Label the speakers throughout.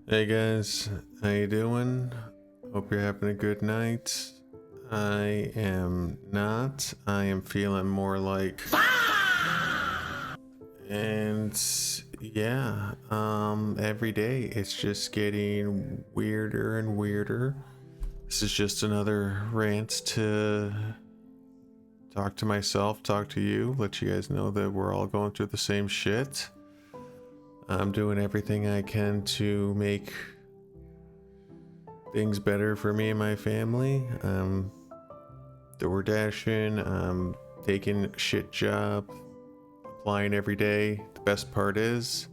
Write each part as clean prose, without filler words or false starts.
Speaker 1: Hey guys, how you doing? Hope you're having a good night. I am not. I am feeling more like and yeah, every day it's just getting weirder and weirder. This is just another rant to talk to myself, talk to you, let you guys know that we're all going through the same shit. I'm doing everything I can to make things better for me and my family. Door dashing, taking a shit job, applying every day. The best part is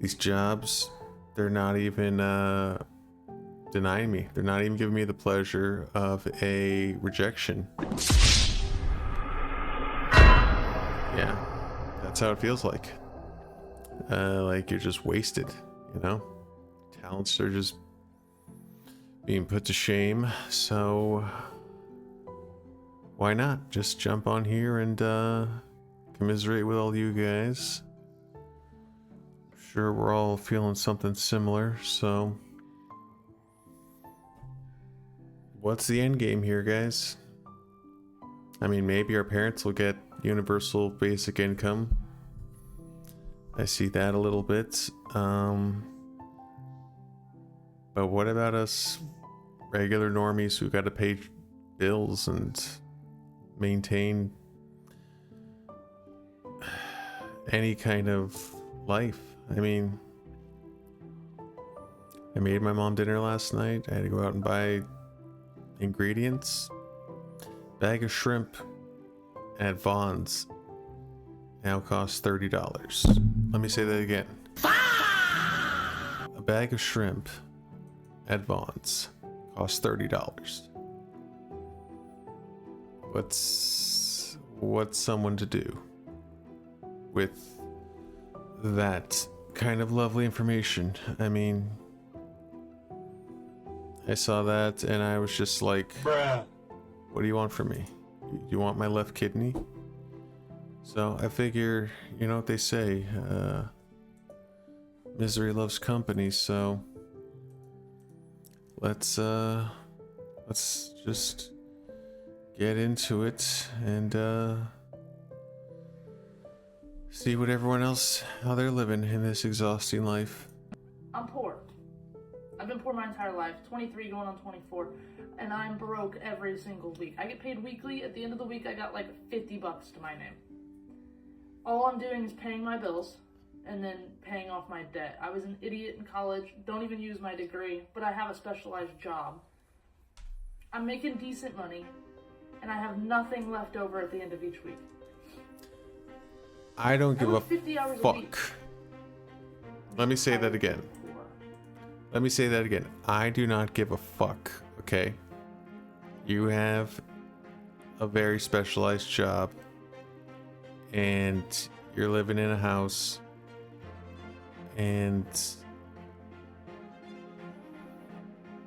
Speaker 1: these jobs, they're not even denying me. They're not even giving me the pleasure of a rejection. Yeah, that's how it feels like. Like you're just wasted, you know? Talents are just being put to shame, so why not just jump on here and commiserate with all you guys. I'm sure we're all feeling something similar, so what's the end game here, guys? I mean, maybe our parents will get universal basic income. I see that a little bit. But what about us regular normies who got to pay bills and maintain any kind of life? I mean, I made my mom dinner last night. I had to go out and buy ingredients. Bag of shrimp at Vaughn's now costs $30. Let me say that again. A bag of shrimp at Vaughn's costs $30. What's someone to do with that kind of lovely information? I mean, I saw that and I was just like, bruh, what do you want from me? You want my left kidney? So I figure, you know what they say, misery loves company, so let's just get into it and see what everyone else, how they're living in this exhausting life.
Speaker 2: I'm poor. I've been poor my entire life, 23 going on 24, and I'm broke every single week. I get paid weekly. At the end of the week, I got like $50 to my name. All I'm doing is paying my bills and then paying off my debt. I was an idiot in college, don't even use my degree, but I have a specialized job. I'm making decent money, and I have nothing left over at the end of each week.
Speaker 1: I don't give a
Speaker 2: 50 hours
Speaker 1: fuck.
Speaker 2: a week.
Speaker 1: Let me say that again. Let me say that again. I do not give a fuck, okay? You have a very specialized job, and you're living in a house, and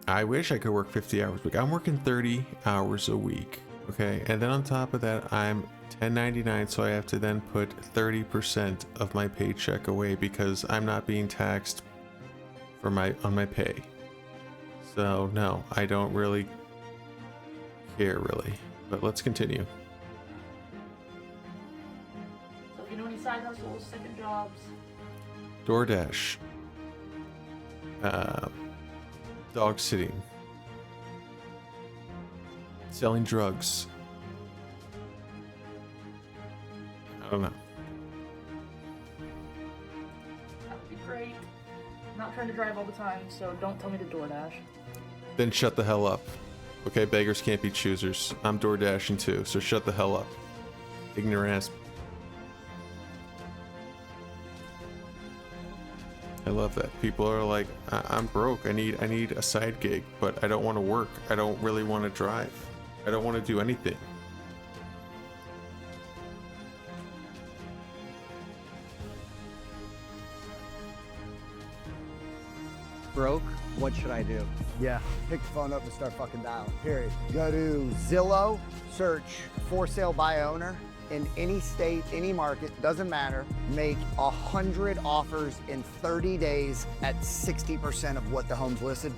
Speaker 1: I wish I could work 50 hours a week. I'm working 30 hours a week, okay? And then on top of that, I'm 1099, so I have to then put 30% of my paycheck away because I'm not being taxed for on my pay. So no, I don't really care really. But let's continue.
Speaker 2: So if you know any side hustles, second jobs,
Speaker 1: DoorDash, dog sitting, selling drugs. I don't know.
Speaker 2: that would be great. I'm not trying to drive all the time, so don't tell me to DoorDash.
Speaker 1: Then shut the hell up. Okay, beggars can't be choosers. I'm door dashing too, so shut the hell up. Ignorant ass. I love that. People are like, I'm broke. I need a side gig, but I don't want to work. I don't really want to drive. I don't want to do anything.
Speaker 3: Broke, what should I do?
Speaker 4: Yeah, pick the phone up and start fucking dialing, period. Go to Zillow, search for sale by owner,
Speaker 3: in any state, any market, doesn't matter, make 100 offers in 30 days at 60% of what the home's listed.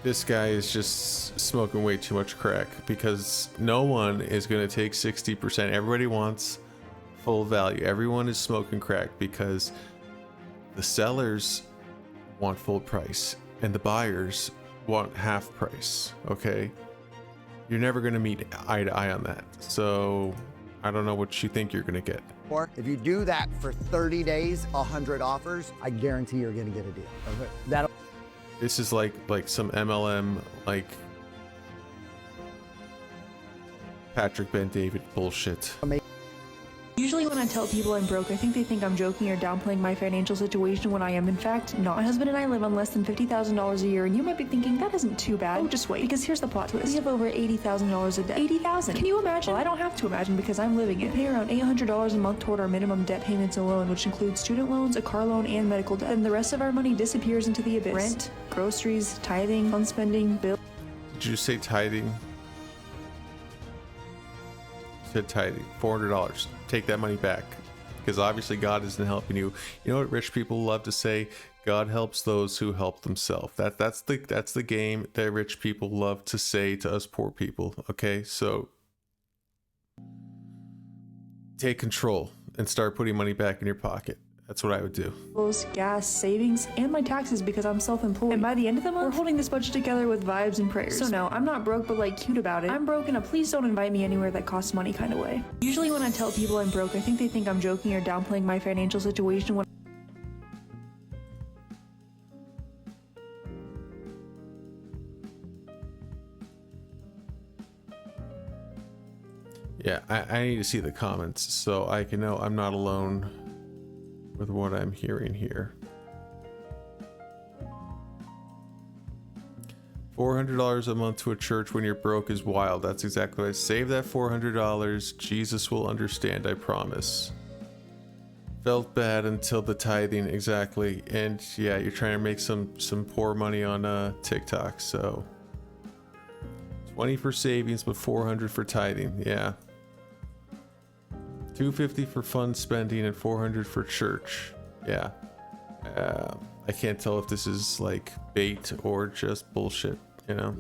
Speaker 1: This guy is just smoking way too much crack, because no one is going to take 60%. Everybody wants full value. Everyone is smoking crack because the sellers want full price and the buyers want half price. Okay, you're never going to meet eye to eye on that. So I don't know what you think you're going to get.
Speaker 3: Or if you do that for 30 days, 100 offers, I guarantee you're going to get a deal. Okay? That'll
Speaker 1: This is like some MLM, like Patrick Ben David bullshit.
Speaker 4: Usually when I tell people I'm broke, I think they think I'm joking or downplaying my financial situation when I am in fact not. My husband and I live on less than $50,000 a year, and you might be thinking that isn't too bad. Oh, just wait, because here's the plot twist. We have over $80,000 of debt. $80,000. Can you imagine? Well, I don't have to imagine because I'm living it. We pay around $800 a month toward our minimum debt payments alone, which includes student loans, a car loan, and medical debt. And the rest of our money disappears into the abyss. Rent, groceries, tithing, fun spending, bills.
Speaker 1: Did you say tithing? You said tithing. $400. Take that money back, because obviously God isn't helping you. You know what rich people love to say? God helps those who help themselves. That's the game that rich people love to say to us poor people. Okay, so take control and start putting money back in your pocket. That's what I would do.
Speaker 4: Gas, savings, and my taxes because I'm self-employed. And by the end of the month, we're holding this budget together with vibes and prayers. So no, I'm not broke, but like cute about it. I'm broke in a please don't invite me anywhere that costs money kind of way. Usually when I tell people I'm broke, I think they think I'm joking or downplaying my financial situation when
Speaker 1: Yeah, I need to see the comments so I can know I'm not alone with what I'm hearing here. $400 a month to a church when you're broke is wild. That's exactly right. Save that $400. Jesus will understand, I promise. Felt bad until the tithing, exactly. And yeah, you're trying to make some poor money on TikTok. So 20 for savings, but 400 for tithing. Yeah. 250 for fun spending and 400 for church. Yeah. I can't tell if this is like bait or just bullshit, you know?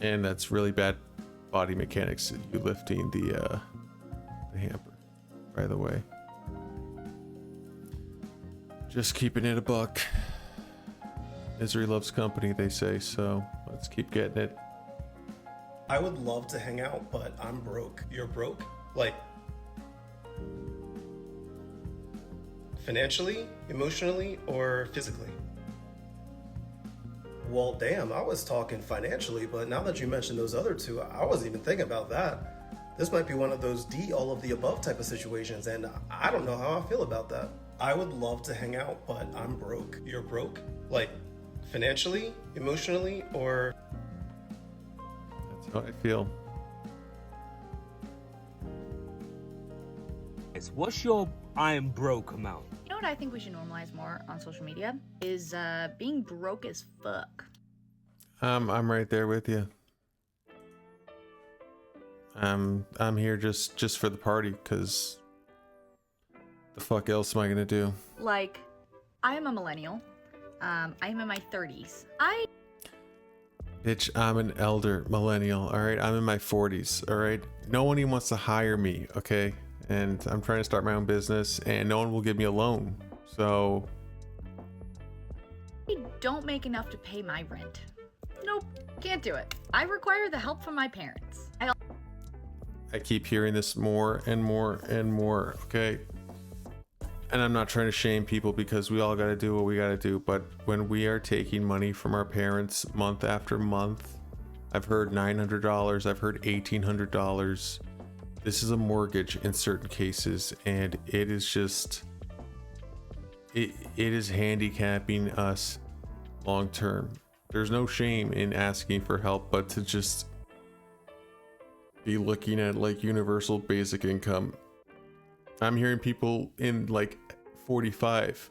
Speaker 1: And that's really bad body mechanics, you lifting the hamper, by the way. Just keeping it a buck. Misery loves company, they say, so let's keep getting it.
Speaker 5: I would love to hang out, but I'm broke. You're broke? Like, financially, emotionally, or physically? Well, damn, I was talking financially, but now that you mentioned those other two, I wasn't even thinking about that. This might be one of those D, all of the above type of situations, and I don't know how I feel about that. I would love to hang out, but I'm broke. You're broke? Like, financially, emotionally, or...
Speaker 1: That's how I feel.
Speaker 6: What's your I'm broke amount?
Speaker 7: You know what I think we should normalize more on social media is being broke as fuck.
Speaker 1: I'm right there with you. I'm here just for the party, because the fuck else am I gonna do?
Speaker 7: Like, I am a millennial. I am in my 30s.
Speaker 1: Bitch, I'm an elder millennial, alright? I'm in my 40s, alright? No one even wants to hire me, okay? And I'm trying to start my own business, and no one will give me a loan. So
Speaker 7: I don't make enough to pay my rent. Nope, can't do it. I require the help from my parents.
Speaker 1: I keep hearing this more and more and more, okay? And I'm not trying to shame people, because we all gotta do what we gotta do, but when we are taking money from our parents month after month, I've heard $900, I've heard $1,800. This is a mortgage in certain cases, and it is just, it is handicapping us long term. There's no shame in asking for help, but to just be looking at like universal basic income. I'm hearing people in like 45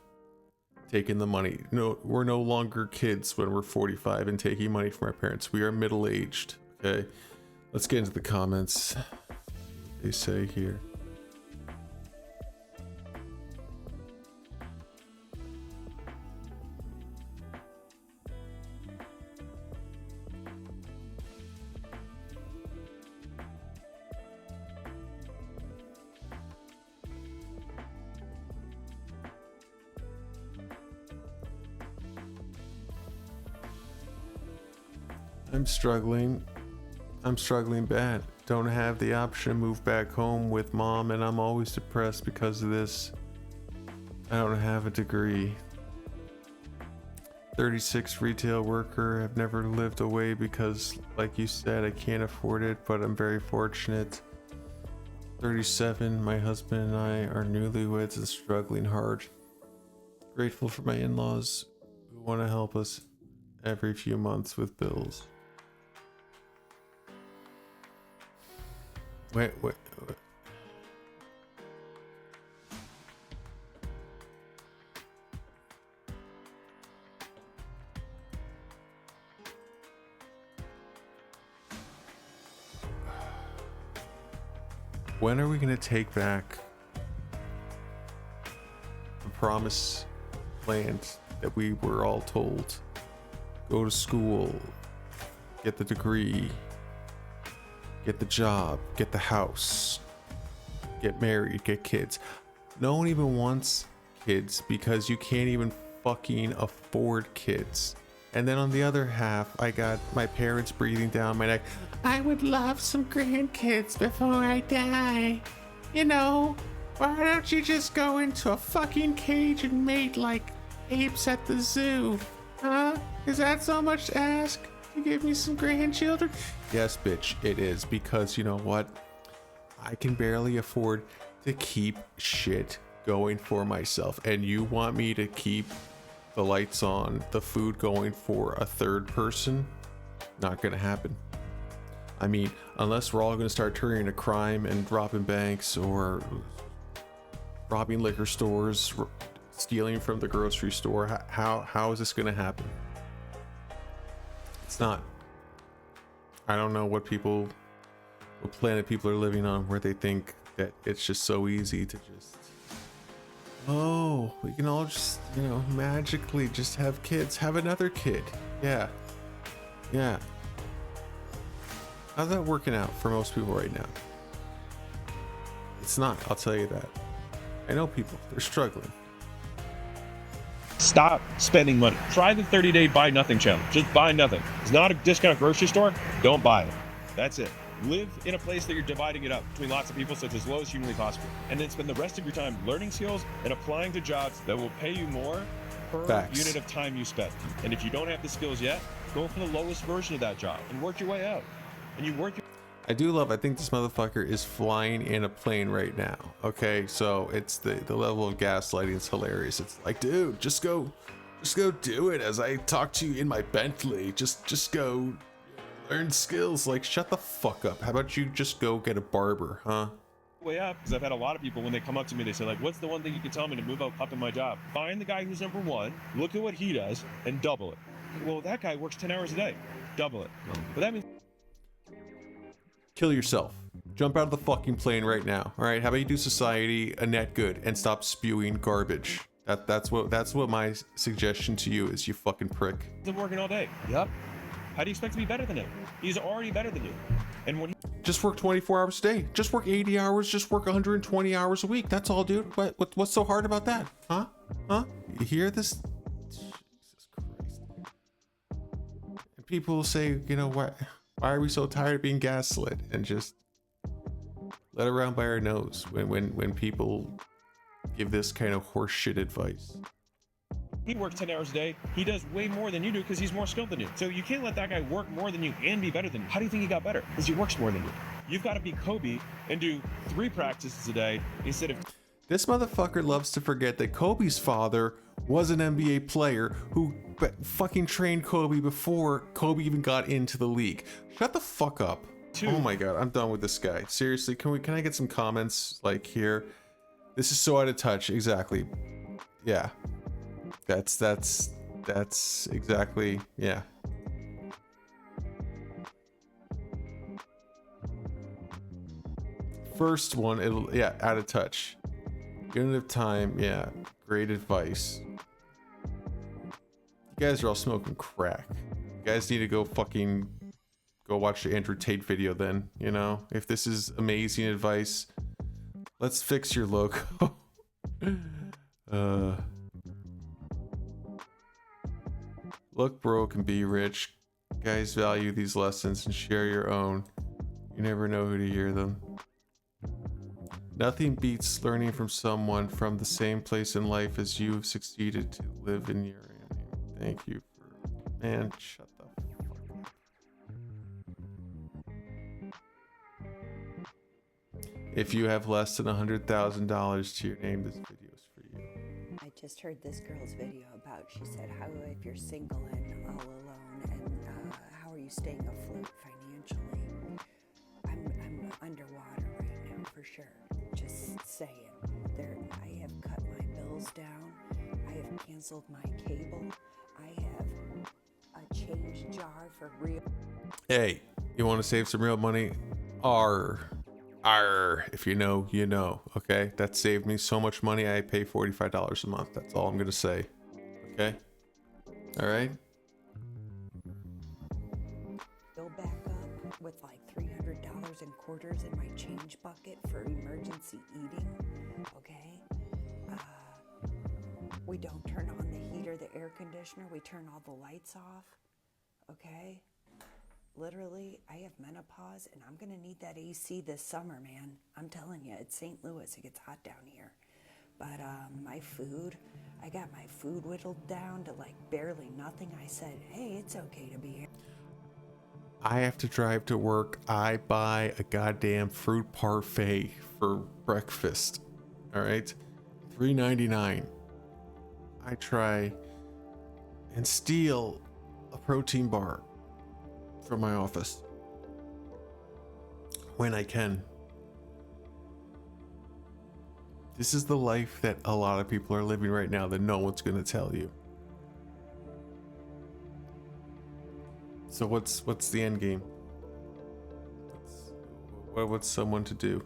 Speaker 1: taking the money. No, we're no longer kids when we're 45 and taking money from our parents. We are middle-aged, okay? Let's get into the comments. They say here. I'm struggling bad. Don't have the option to move back home with mom, and I'm always depressed because of this. I don't have a degree. 36 retail worker. Have never lived away because, like you said, I can't afford it, but I'm very fortunate. 37. My husband and I are newlyweds and struggling hard. Grateful for my in-laws who want to help us every few months with bills. Wait. When are we going to take back the promised land that we were all told? Go to school, get the degree, get the job, get the house, get married, get kids. No one even wants kids because you can't even fucking afford kids. And then on the other half, I got my parents breathing down my neck. I would love some grandkids before I die. You know, why don't you just go into a fucking cage and mate like apes at the zoo? Huh? Is that so much to ask? To give me some grandchildren? Yes, bitch, it is, because you know what? I can barely afford to keep shit going for myself, and you want me to keep the lights on, the food going for a third person? Not gonna happen. I mean, unless we're all gonna start turning to crime and robbing banks or robbing liquor stores, stealing from the grocery store, how is this gonna happen? It's not. I don't know what planet people are living on where they think that it's just so easy to just, oh, we can all just, you know, magically just have kids, have another kid. Yeah. How's that working out for most people right now? It's not, I'll tell you that. I know people, they're struggling.
Speaker 8: Stop spending money. Try the 30-day buy nothing challenge. Just buy nothing. It's not a discount grocery store. Don't buy it. That's it. Live in a place that you're dividing it up between lots of people, so it's as low as humanly possible. And then spend the rest of your time learning skills and applying to jobs that will pay you more per unit of time you spend. And if you don't have the skills yet, go for the lowest version of that job and work your way out. And you work your
Speaker 1: I think this motherfucker is flying in a plane right now. Okay, so it's the level of gaslighting is hilarious. It's like, dude, just go do it as I talk to you in my Bentley. Just go learn skills. Like, shut the fuck up. How about you just go get a barber, huh?
Speaker 8: way up, because I've had a lot of people when they come up to me, they say like, what's the one thing you can tell me to move up in my job? Find the guy who's number one, look at what he does, and double it. Well, that guy works 10 hours a day. Double it. But that means
Speaker 1: kill yourself. Jump out of the fucking plane right now. All right, how about you do society a net good and stop spewing garbage? That's what my suggestion to you is, you fucking prick.
Speaker 8: he's been working all day. Yep. How do you expect to be better than him? He's already better than you. And when
Speaker 1: just work 24 hours a day. Just work 80 hours. Just work 120 hours a week. That's all, dude. What's so hard about that? Huh? You hear this? Jesus Christ. And people will say, you know, why are we so tired of being gaslit, and just let around by our nose when people give this kind of horseshit advice.
Speaker 8: he works 10 hours a day, he does way more than you do because he's more skilled than you. So you can't let that guy work more than you and be better than you. How do you think he got better? Because he works more than you. You've got to be Kobe and do 3 practices a day instead of...
Speaker 1: This motherfucker loves to forget that Kobe's father was an NBA player who fucking trained Kobe before Kobe even got into the league. Shut the fuck up. Oh my god, I'm done with this guy. Seriously, can I get some comments like here? This is so out of touch. Exactly. Yeah. That's exactly, yeah. first one, it'll, yeah, out of touch. You don't have time, yeah. Great advice. You guys are all smoking crack. You guys need to go watch the Andrew Tate video then, you know? If this is amazing advice, let's fix your logo. Look broke and be rich. Guys, value these lessons and share your own. You never know who to hear them. Nothing beats learning from someone from the same place in life as you have succeeded to live in your own. Thank you for... Man, shut the fuck up. If you have less than $100,000 to your name, this video is for you.
Speaker 9: I just heard this girl's video about, she said, how if you're single and all alone, and how are you staying afloat financially? I'm underwater right now for sure. Just saying. I have cut my bills down. I have canceled my cable. I have a change jar for real.
Speaker 1: Hey, you want to save some real money? If you know, you know. Okay, that saved me so much money. I pay $45 a month. That's all I'm gonna say. Okay. All right.
Speaker 9: Go back up with like $300 in quarters in my change bucket for emergency eating. Okay. We don't turn on the heater, the air conditioner. We turn all the lights off. Okay. Literally, I have menopause and I'm gonna need that AC this summer, man. I'm telling you, it's St. Louis. It gets hot down here. But my food, I got my food whittled down to like barely nothing. I said, hey, it's okay to be here.
Speaker 1: I have to drive to work. I buy a goddamn fruit parfait for breakfast. All right, $3.99. I try and steal a protein bar from my office when I can. This is the life that a lot of people are living right now that no one's going to tell you. So what's the end game? What's someone to do?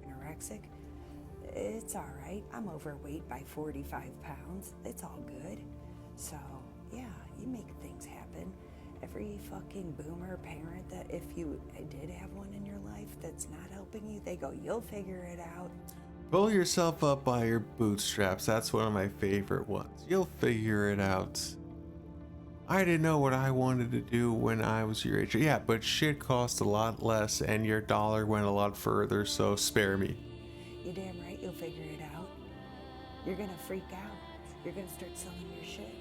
Speaker 9: Anorexic? It's all right. I'm overweight by 45 pounds. It's all good. So, yeah, you make things happen. Every fucking boomer parent that if you did have one in your life that's not helping you, they go, you'll figure it out.
Speaker 1: Pull yourself up by your bootstraps. That's one of my favorite ones. You'll figure it out. I didn't know what I wanted to do when I was your age. Yeah, but shit cost a lot less and your dollar went a lot further, so spare me.
Speaker 9: You're damn right you'll figure it out. You're gonna freak out. You're gonna start selling your shit.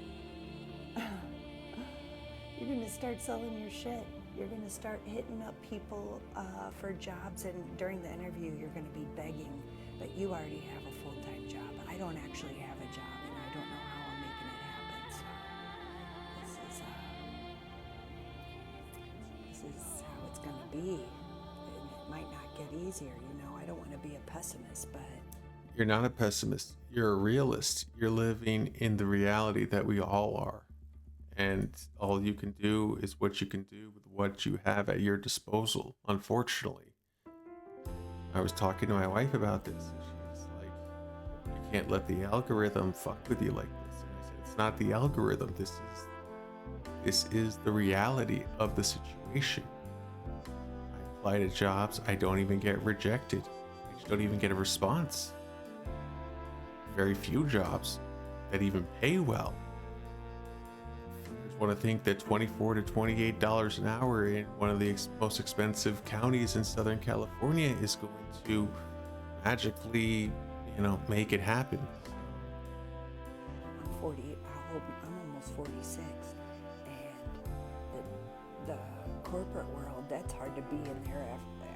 Speaker 9: You're gonna start selling your shit. You're gonna start hitting up people for jobs, and during the interview you're gonna be begging, but you already have a full-time job. I don't actually have a job, and I don't know how I'm making it happen, so this is how it's gonna be. And it might not get easier, you know. I don't want to be a pessimist, but...
Speaker 1: You're not a pessimist. You're a realist. You're living in the reality that we all are. And all you can do is what you can do with what you have at your disposal, unfortunately. I was talking to my wife about this, and she's like, you can't let the algorithm fuck with you like this. And I said, it's not the algorithm. This is the reality of the situation. I apply to jobs. I don't even get rejected. I just don't even get a response. Very few jobs that even pay well. I want to think that $24 to $28 an hour in one of the most expensive counties in Southern California is going to magically, make it happen.
Speaker 9: I'm 40. I'm almost 46, and the corporate world, that's hard to be in there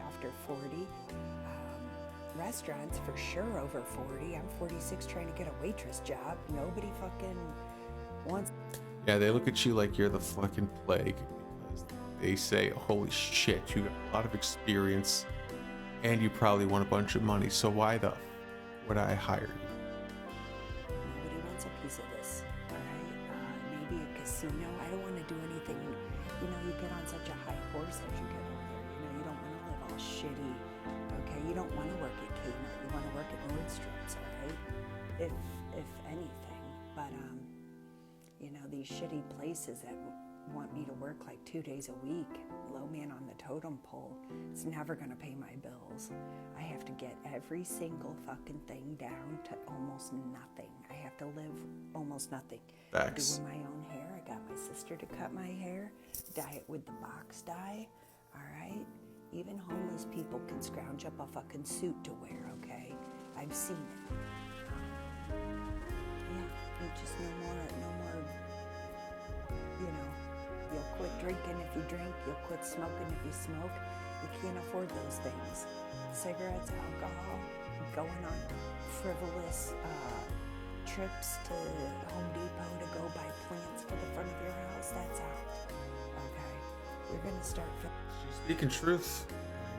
Speaker 9: after 40. Restaurants for sure over 40. I'm 46 trying to get a waitress job. Nobody fucking wants.
Speaker 1: Yeah, they look at you like you're the fucking plague because they say, holy shit, you got a lot of experience and you probably want a bunch of money. So why the would I hire you?
Speaker 9: Nobody wants a piece of this, all right? casino. I don't want to do anything. You know, you get on such a high horse as you get older. You know, you don't want to live all shitty. Okay, you don't want to work at Kmart. You want to work at Nordstrom's, all right? If anything, but you know, these shitty places that want me to work like 2 days a week, low man on the totem pole, it's never gonna pay my bills. I have to get every single fucking thing down to almost nothing. I have to live almost nothing.
Speaker 1: Facts.
Speaker 9: Doing my own hair. I got my sister to cut my hair, dye it with the box dye, all right? Even homeless people can scrounge up a fucking suit to wear, okay? I've seen it. Yeah, you just no more, you know, you'll quit drinking if you drink, you'll quit smoking if you smoke. You can't afford those things. Cigarettes, alcohol, going on frivolous trips to Home Depot to go buy plants for the front of your house, that's out. Okay, you're gonna start.
Speaker 1: She's speaking truth,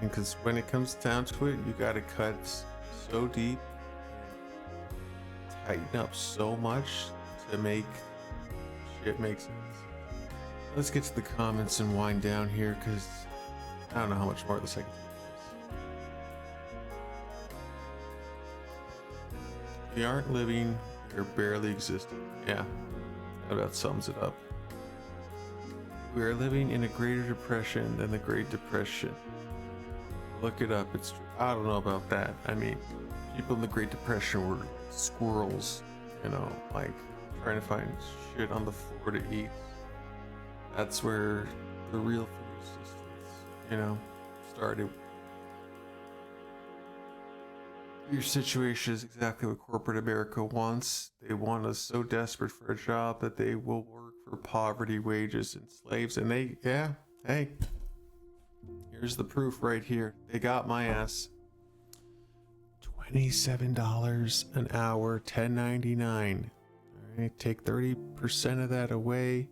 Speaker 1: because when it comes down to it, you gotta cut so deep, tighten up so much to make shit make sense. Let's get to the comments and wind down here, because I don't know how much more this I can take. We aren't living, we're barely existing. Yeah, that about sums it up. We are living in a greater depression than the Great Depression. Look it up, it's true. I don't know about that. I mean, people in the Great Depression were squirrels, you know, like trying to find shit on the floor to eat. That's where the real food assistance, you know, started. Your situation is exactly what corporate America wants. They want us so desperate for a job that they will work for poverty wages and slaves. And they, yeah, hey, here's the proof right here. They got my ass. $27 an hour, $10.99. All right, take 30% of that away.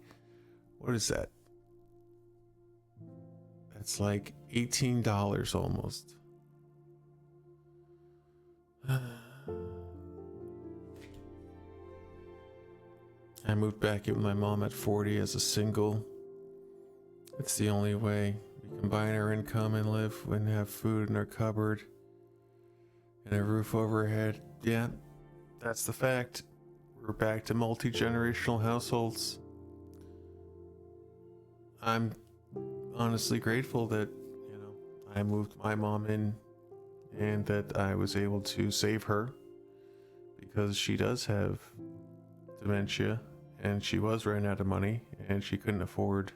Speaker 1: What is that? That's like $18 almost. I moved back in with my mom at 40 as a single. It's the only way. We combine our income and live and have food in our cupboard and a roof over our head. Yeah, that's the fact. We're back to multi-generational households. I'm honestly grateful that, you know, I moved my mom in and that I was able to save her, because she does have dementia and she was running out of money and she couldn't afford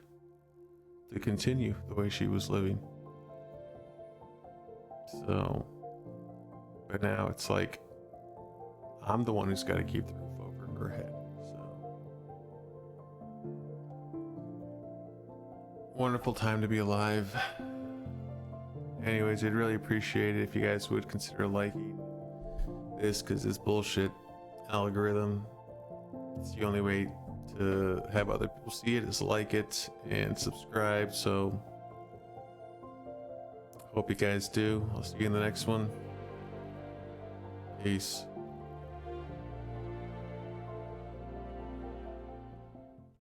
Speaker 1: to continue the way she was living. So, but now it's like I'm the one who's got to keep the roof over her head. So, wonderful time to be alive. Anyways, I'd really appreciate it if you guys would consider liking this, because this bullshit algorithm, it's the only way to have other people see it is like it and subscribe. So hope you guys do. I'll see you in the next one. Peace.